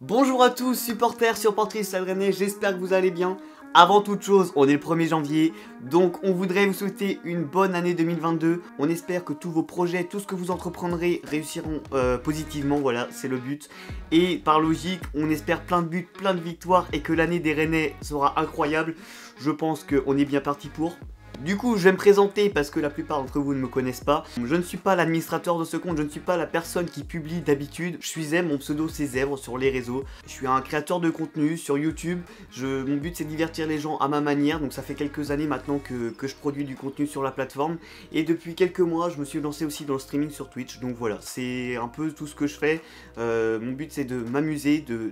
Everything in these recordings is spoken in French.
Bonjour à tous, supporters, supportrices Stade Rennais, j'espère que vous allez bien. Avant toute chose, on est le 1er janvier, donc on voudrait vous souhaiter une bonne année 2022. On espère que tous vos projets, tout ce que vous entreprendrez réussiront positivement, voilà, c'est le but. Et par logique, on espère plein de buts, plein de victoires et que l'année des Rennais sera incroyable. Je pense qu'on est bien parti pour. Du coup, je vais me présenter parce que la plupart d'entre vous ne me connaissent pas. Je ne suis pas l'administrateur de ce compte, je ne suis pas la personne qui publie d'habitude. Je suis Zèbre, mon pseudo c'est Zèbre sur les réseaux. Je suis un créateur de contenu sur YouTube. Mon but c'est de divertir les gens à ma manière. Donc ça fait quelques années maintenant que je produis du contenu sur la plateforme. Et depuis quelques mois, je me suis lancé aussi dans le streaming sur Twitch. Donc voilà, c'est un peu tout ce que je fais. Mon but c'est de m'amuser, de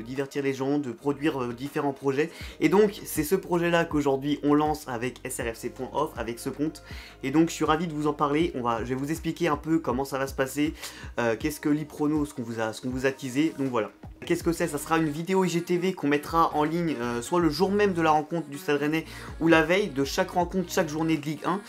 divertir les gens, de produire différents projets. Et donc c'est ce projet là qu'aujourd'hui on lance avec SRFC.off, avec ce compte, et donc je suis ravi de vous en parler. Je vais vous expliquer un peu comment ça va se passer, qu'est-ce que l'e-prono, ce qu'on vous a teasé, donc voilà. Qu'est-ce que c'est? Ça sera une vidéo IGTV qu'on mettra en ligne soit le jour même de la rencontre du Stade Rennais ou la veille de chaque rencontre, chaque journée de Ligue 1.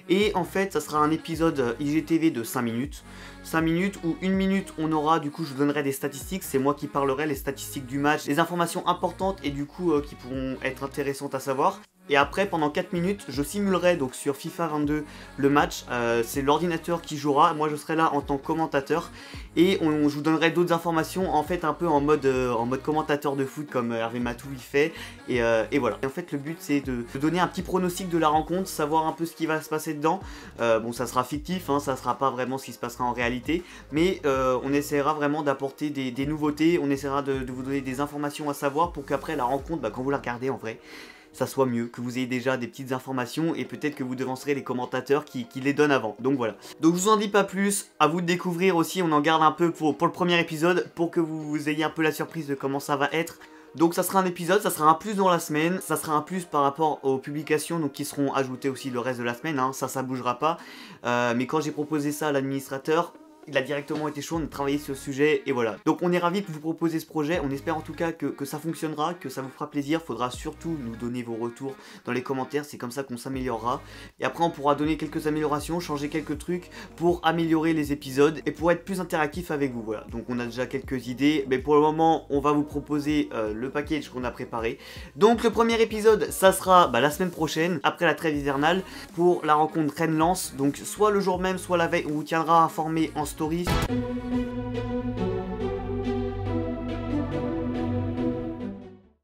Et en fait, ça sera un épisode IGTV de 5 minutes. 5 minutes ou 1 minute, on aura, du coup, je vous donnerai des statistiques. C'est moi qui parlerai, les statistiques du match, les informations importantes et du coup qui pourront être intéressantes à savoir. Et après, pendant 4 minutes, je simulerai donc sur FIFA 22 le match. C'est l'ordinateur qui jouera. Moi, je serai là en tant que commentateur. Et je vous donnerai d'autres informations, en fait, un peu en mode commentateur de foot, comme Hervé Matou il fait. Et voilà. Et en fait, le but, c'est de donner un petit pronostic de la rencontre, savoir un peu ce qui va se passer dedans. Bon, ça sera fictif, hein, ça sera pas vraiment ce qui se passera en réalité. Mais on essaiera vraiment d'apporter des nouveautés. On essaiera de vous donner des informations à savoir pour qu'après la rencontre, quand vous la regardez en vrai, ça soit mieux, que vous ayez déjà des petites informations et peut-être que vous devancerez les commentateurs qui les donnent avant. Donc voilà. Donc je vous en dis pas plus, à vous de découvrir aussi, on en garde un peu pour le premier épisode pour que vous ayez un peu la surprise de comment ça va être. Donc ça sera un épisode, ça sera un plus dans la semaine, ça sera un plus par rapport aux publications donc qui seront ajoutées aussi le reste de la semaine, hein, ça bougera pas. Mais quand j'ai proposé ça à l'administrateur, il a directement été chaud, on a travaillé sur le sujet et voilà. Donc on est ravis de vous proposer ce projet, on espère en tout cas que ça fonctionnera, que ça vous fera plaisir. Faudra surtout nous donner vos retours dans les commentaires, c'est comme ça qu'on s'améliorera. Et après on pourra donner quelques améliorations, changer quelques trucs pour améliorer les épisodes et pour être plus interactif avec vous, voilà. Donc on a déjà quelques idées, mais pour le moment on va vous proposer le package qu'on a préparé. Donc le premier épisode, ça sera la semaine prochaine, après la trêve hivernale, pour la rencontre Rennes-Lens. Donc soit le jour même, soit la veille, on vous tiendra informé en stories.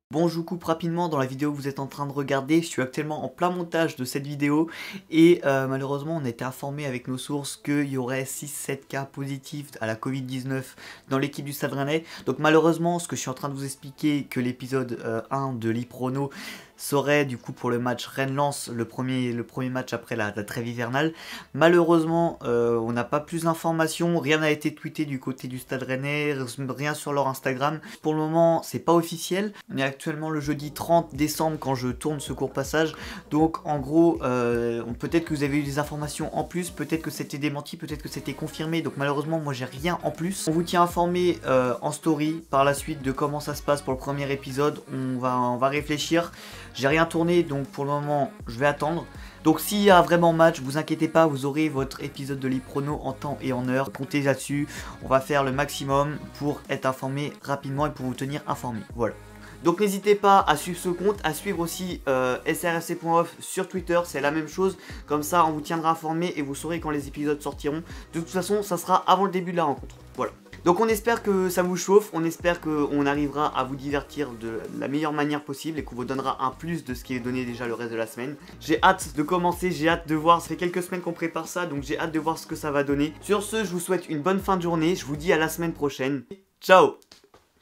Bon, je vous coupe rapidement dans la vidéo que vous êtes en train de regarder. Je suis actuellement en plein montage de cette vidéo et malheureusement on a été informé avec nos sources qu'il y aurait 6-7 cas positifs à la Covid-19 dans l'équipe du Stade Rennais. Donc malheureusement, ce que je suis en train de vous expliquer, que l'épisode 1 de l'e-prono serait du coup pour le match Rennes-Lens, le premier match après la trêve hivernale. Malheureusement, on n'a pas plus d'informations, rien n'a été tweeté du côté du Stade Rennais, rien sur leur Instagram. Pour le moment, c'est pas officiel. On est actuellement le jeudi 30 décembre quand je tourne ce court passage. Donc en gros, peut-être que vous avez eu des informations en plus, peut-être que c'était démenti, peut-être que c'était confirmé. Donc malheureusement, moi j'ai rien en plus. On vous tient informé en story par la suite de comment ça se passe pour le premier épisode. On va réfléchir. J'ai rien tourné, donc pour le moment, je vais attendre. Donc s'il y a vraiment match, vous inquiétez pas, vous aurez votre épisode de l'e-prono en temps et en heure. Comptez là-dessus, on va faire le maximum pour être informé rapidement et pour vous tenir informé. Voilà. Donc n'hésitez pas à suivre ce compte, à suivre aussi srfc.off sur Twitter, c'est la même chose. Comme ça, on vous tiendra informé et vous saurez quand les épisodes sortiront. De toute façon, ça sera avant le début de la rencontre. Voilà. Donc on espère que ça vous chauffe, on espère qu'on arrivera à vous divertir de la meilleure manière possible et qu'on vous donnera un plus de ce qui est donné déjà le reste de la semaine. J'ai hâte de commencer, j'ai hâte de voir, ça fait quelques semaines qu'on prépare ça, donc j'ai hâte de voir ce que ça va donner. Sur ce, je vous souhaite une bonne fin de journée, je vous dis à la semaine prochaine. Ciao!